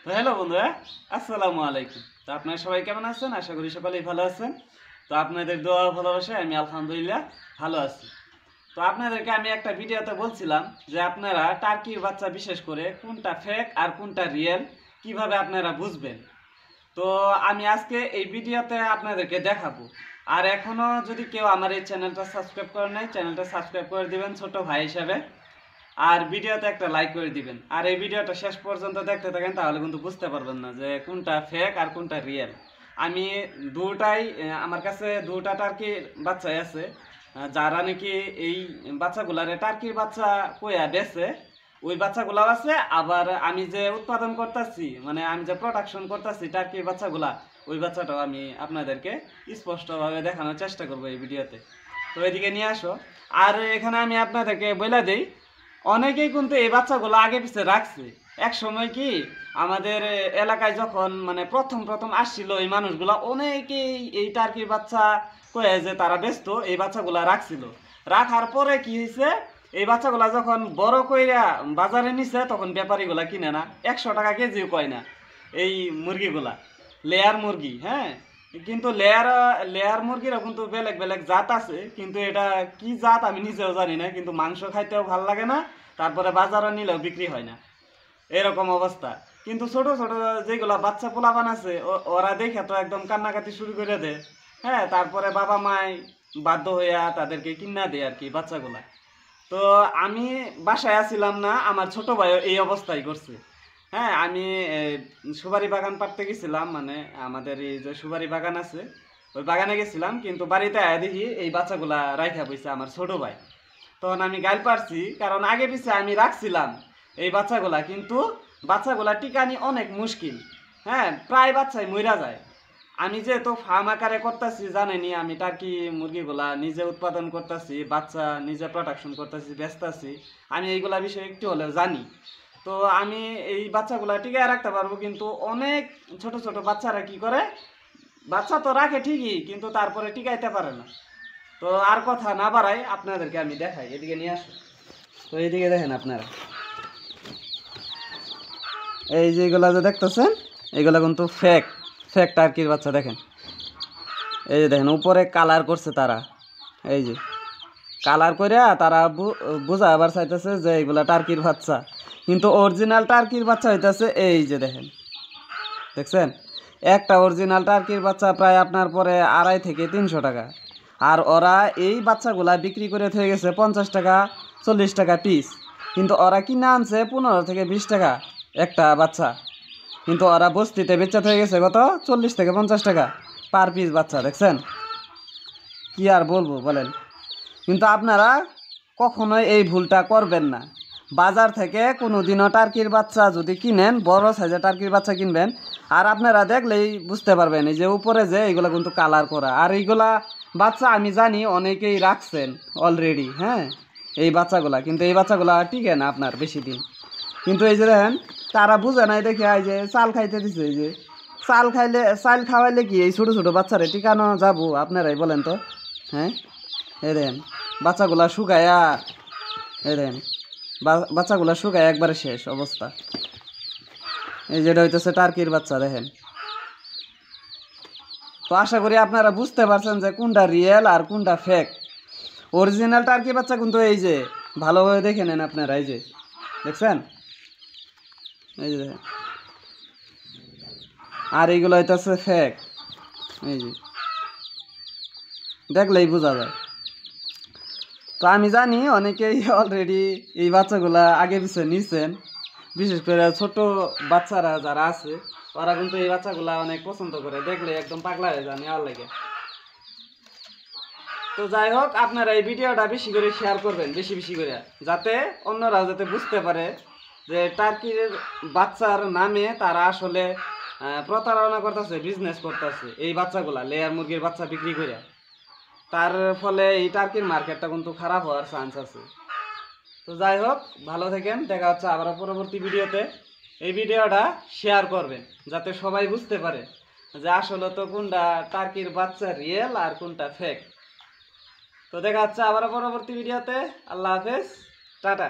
তো হ্যালো বন্ধুরা, আসসালামু আলাইকুম। তো আপনারা সবাই কেমন আছেন? আশা করি সকলেই ভালো আছেন। তো আপনাদের দোয়া ভালোবাসায় আমি আলহামদুলিল্লাহ ভালো আছি। তো আপনাদেরকে আমি একটা ভিডিওতে বলছিলাম যে আপনারা টার্কির বাচ্চা বিশেষ করে কোনটা ফেক আর কোনটা রিয়েল কিভাবে আপনারা বুঝবেন। তো আমি আজকে এই ভিডিওতে আপনাদেরকে দেখাবো। আর এখনো যদি কেউ আমার এই চ্যানেলটা সাবস্ক্রাইব করে নাই, চ্যানেলটা সাবস্ক্রাইব করে দিবেন ছোট ভাই হিসাবে। আর ভিডিওতে একটা লাইক করে দিবেন। আর এই ভিডিওটা শেষ পর্যন্ত দেখতে থাকেন, তাহলে কিন্তু বুঝতে পারবেন না যে কোনটা ফেক আর কোনটা রিয়েল। আমি দুটাই আমার কাছে দুটা টার্কির বাচ্চাই আছে, যারা নাকি এই বাচ্চাগুলারে টার্কির বাচ্চা কইয়া বেছে ওই বাচ্চাগুলাও আছে। আবার আমি যে উৎপাদন করতেছি, মানে আমি যে প্রোডাকশন করতেছি টার্কির বাচ্চাগুলা, ওই বাচ্চাটাও আমি আপনাদেরকে স্পষ্টভাবে দেখানোর চেষ্টা করবো এই ভিডিওতে। তো এদিকে নিয়ে আসো। আর এখানে আমি আপনাদেরকে বলে দিই, অনেকেই কিন্তু এই বাচ্চাগুলো আগে পিছে রাখছে। এক সময় কি আমাদের এলাকায় যখন মানে প্রথম প্রথম আসছিল এই মানুষগুলা, অনেকেই এই টার্কির বাচ্চা কয়ে যে তারা ব্যস্ত এই বাচ্চাগুলা রাখছিল। রাখার পরে কি হয়েছে, এই বাচ্চাগুলা যখন বড় কইরা বাজারে নিছে তখন ব্যাপারীগুলা কিনে না, 100 টাকা কেজিও কয় না এই মুরগিগুলা, লেয়ার মুরগি। হ্যাঁ, কিন্তু লেয়ার লেয়ার মুরগিরও কিন্তু বেলেগ বেলেগ জাত আছে, কিন্তু এটা কি জাত আমি নিজেও জানি না। কিন্তু মাংস খাইতেও ভাল লাগে না, তারপরে বাজারে নিলেও বিক্রি হয় না, এরকম অবস্থা। কিন্তু ছোট ছোট যেগুলা বাচ্চা পোলাপান আছে ওরা দেখে তো একদম কান্নাকাটি শুরু করে দেয়। হ্যাঁ, তারপরে বাবা মাই বাধ্য হইয়া তাদেরকে কিনা দেয় আর কি বাচ্চাগুলা। তো আমি বাসায় আসছিলাম না, আমার ছোট ভাইও এই অবস্থাই করছে। হ্যাঁ, আমি সুপারি বাগান পাড়তে গেছিলাম, মানে আমাদের এই যে সুপারি বাগান আছে ওই বাগানে গেছিলাম, কিন্তু বাড়িতে আয়া দেখি এই বাচ্চাগুলা রাইখা বইছে আমার ছোট ভাই। তখন আমি গাইল পারছি, কারণ আগে পিছে আমি রাখছিলাম এই বাচ্চাগুলা, কিন্তু বাচ্চাগুলা টিকানি অনেক মুশকিল। হ্যাঁ, প্রায় বাচ্চাই মইরা যায়। আমি যেহেতু ফার্ম আকারে করতেছি, জানেনি আমি টার্কি মুরগিগুলা নিজে উৎপাদন করতেছি, বাচ্চা নিজে প্রোডাকশন করতেছি, বেচতেছি, আমি এইগুলা বিষয়ে একটু হলেও জানি। তো আমি এই বাচ্চাগুলা টিকায় রাখতে পারবো, কিন্তু অনেক ছোট ছোট বাচ্চারা কি করে, বাচ্চা তো রাখে ঠিকই কিন্তু তারপরে টিকাইতে পারে না। তো আর কথা না বাড়াই, আপনাদেরকে আমি দেখাই, এদিকে নিয়ে আসো। তো এইদিকে দেখেন আপনারা, এই যে এগুলা যে দেখতেছেন এগুলা কিন্তু ফেক ফেক টার্কির বাচ্চা। দেখেন, এই যে দেখেন উপরে কালার করছে তারা, এই যে কালার করে তারা বোঝা আবার চাইতেছে যে এগুলা টার্কির বাচ্চা, কিন্তু অরিজিনাল টার্কির বাচ্চা হইতেছে এই যে দেখেন, দেখছেন একটা অরিজিনাল টার্কির বাচ্চা প্রায় আপনার পরে 250 থেকে 300 টাকা। আর ওরা এই বাচ্চাগুলা বিক্রি করে হয়ে গেছে 50 টাকা 40 টাকা পিস, কিন্তু ওরা কিনে আনছে 15 থেকে 20 টাকা একটা বাচ্চা, কিন্তু ওরা বস্তিতে বেচা হয়ে গেছে কত 40 থেকে 50 টাকা পার পিস বাচ্চা। দেখছেন, কি আর বলবো বলেন। কিন্তু আপনারা কখনোই এই ভুলটা করবেন না। বাজার থেকে কোনো দিনও টার্কির বাচ্চা যদি কিনেন, বড় সাইজের টার্কির বাচ্চা কিনবেন, আর আপনারা দেখলেই বুঝতে পারবেন এই যে উপরে যে এইগুলো কিন্তু কালার করা। আর এইগুলা বাচ্চা আমি জানি অনেকেই রাখছেন অলরেডি। হ্যাঁ, এই বাচ্চাগুলা, কিন্তু এই বাচ্চাগুলা টিকে না আপনার বেশি দিন। কিন্তু এই যে দেখেন, তারা বুঝে নাই দেখে এই যে চাল খাইতে দিছে, এই যে চাল খাওয়াইলে কি এই ছোটো ছোটো বাচ্চারে টিকানো যাবো? আপনারাই বলেন তো। হ্যাঁ, এই দেখেন বাচ্চাগুলা শুকায়া, এই দেখেন বাচ্চাগুলা শুকায় একবারে শেষ অবস্থা। এই যেটা হইতেছে টার্কির বাচ্চা, দেখেন। তো আশা করি আপনারা বুঝতে পারছেন যে কোনটা রিয়েল আর কোনটা ফেক। অরিজিনাল টার্কি বাচ্চা কিন্তু এই যে ভালোভাবে দেখে নেন আপনারা, এই যে দেখছেন, এই যে দেখেন। আর এইগুলো হইতেছে ফেক, এই যে দেখলেই বোঝা যায়। তো আমি জানি অনেকেই অলরেডি এই বাচ্চাগুলা আগে পিছিয়ে নিছেন, বিশেষ করে ছোট বাচ্চারা যারা আছে ওরা কিন্তু এই বাচ্চাগুলা অনেক পছন্দ করে, দেখলে একদম পাগলা হয়ে যায় নেওয়ার লাগে। তো যাই হোক, আপনারা এই ভিডিওটা বেশি করে শেয়ার করবেন, বেশি বেশি করে, যাতে অন্যরাও যাতে বুঝতে পারে যে টার্কির বাচ্চার নামে তারা আসলে প্রতারণা করতেছে, বিজনেস করতেছে এই বাচ্চাগুলা, লেয়ার মুরগির বাচ্চা বিক্রি করে। তার ফলে এই টার্কির মার্কেটটা কিন্তু খারাপ হওয়ার চান্স আছে। তো যাই হোক, ভালো থাকেন, দেখা হচ্ছে আবার পরবর্তী ভিডিওতে। এই ভিডিওটা শেয়ার করবেন যাতে সবাই বুঝতে পারে যে আসলে তো কোনটা টার্কির বাচ্চা রিয়েল আর কোনটা ফেক। তো দেখা হচ্ছে আবার পরবর্তী ভিডিওতে। আল্লাহ হাফেজ, টাটা।